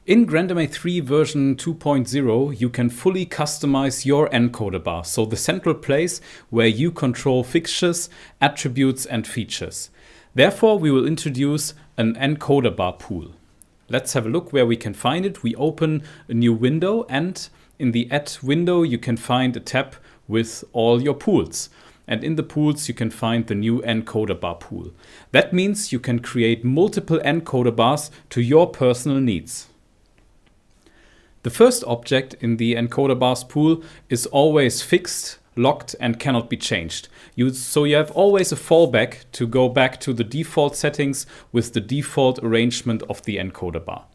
In GrandMA 3 version 2.0, you can fully customize your encoder bar, so the central place where you control fixtures, attributes and features. Therefore, we will introduce an encoder bar pool. Let's have a look where we can find it. We open a new window, and in the Add window you can find a tab with all your pools. And in the pools you can find the new encoder bar pool. That means you can create multiple encoder bars to your personal needs. The first object in the encoder bars pool is always fixed, locked and cannot be changed. So you have always a fallback to go back to the default settings with the default arrangement of the encoder bar.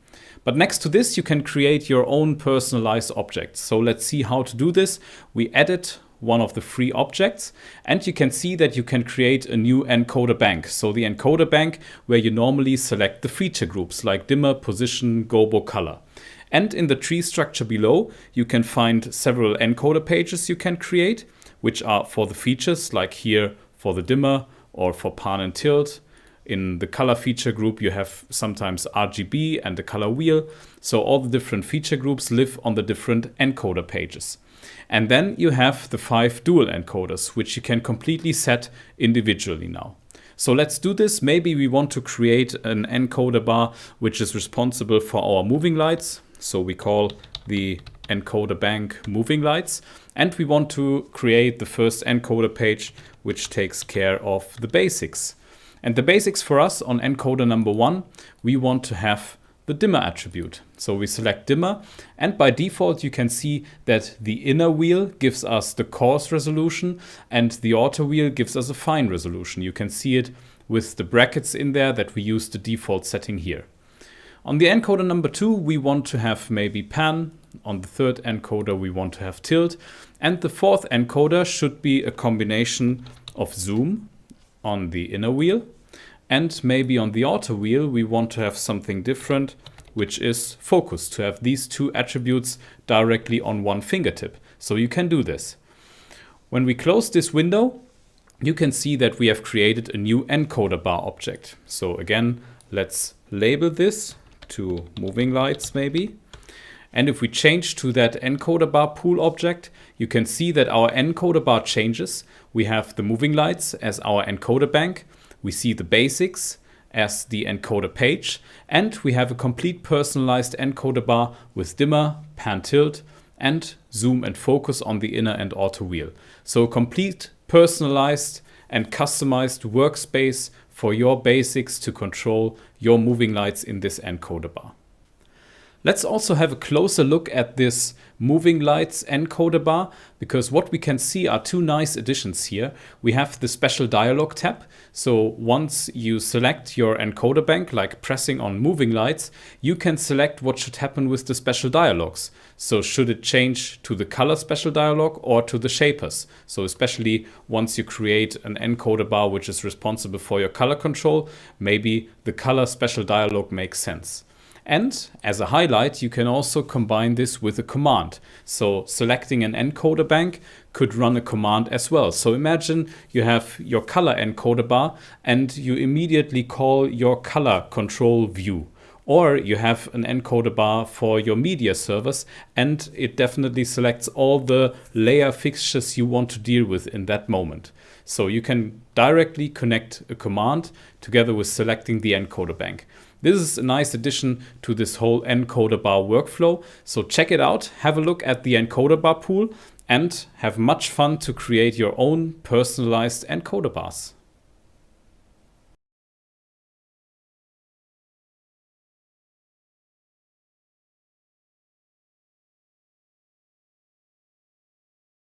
But next to this you can create your own personalized objects. So let's see how to do this. We edit one of the free objects and you can see that you can create a new encoder bank. So the encoder bank where you normally select the feature groups like dimmer, position, gobo, color. And in the tree structure below, you can find several encoder pages you can create, which are for the features, like here for the dimmer or for pan and tilt. In the color feature group, you have sometimes RGB and the color wheel. So all the different feature groups live on the different encoder pages. And then you have the 5 dual encoders, which you can completely set individually now. So let's do this. Maybe we want to create an encoder bar which is responsible for our moving lights. So we call the encoder bank moving lights. And we want to create the first encoder page which takes care of the basics. And the basics for us on encoder number 1, we want to have the dimmer attribute. So we select dimmer, and by default you can see that the inner wheel gives us the coarse resolution and the outer wheel gives us a fine resolution. You can see it with the brackets in there that we use the default setting here. On the encoder number 2 we want to have maybe pan, on the third encoder we want to have tilt, and the fourth encoder should be a combination of zoom on the inner wheel, and maybe on the outer wheel we want to have something different, which is focus, to have these two attributes directly on one fingertip. So you can do this. When we close this window, you can see that we have created a new encoder bar object. So again, let's label this to moving lights maybe. And if we change to that encoder bar pool object, you can see that our encoder bar changes. We have the moving lights as our encoder bank. We see the basics as the encoder page, and we have a complete personalized encoder bar with dimmer, pan tilt, and zoom and focus on the inner and outer wheel. So a complete personalized and customized workspace for your basics to control your moving lights in this encoder bar. Let's also have a closer look at this moving lights encoder bar, because what we can see are two nice additions here. We have the special dialog tab. So once you select your encoder bank, like pressing on moving lights, you can select what should happen with the special dialogs. So should it change to the color special dialog or to the shapers? So especially once you create an encoder bar which is responsible for your color control, maybe the color special dialog makes sense. And as a highlight, you can also combine this with a command. So selecting an encoder bank could run a command as well. So imagine you have your color encoder bar and you immediately call your color control view. Or you have an encoder bar for your media servers and it definitely selects all the layer fixtures you want to deal with in that moment. So you can directly connect a command together with selecting the encoder bank. This is a nice addition to this whole encoder bar workflow. So check it out, have a look at the encoder bar pool and have much fun to create your own personalized encoder bars.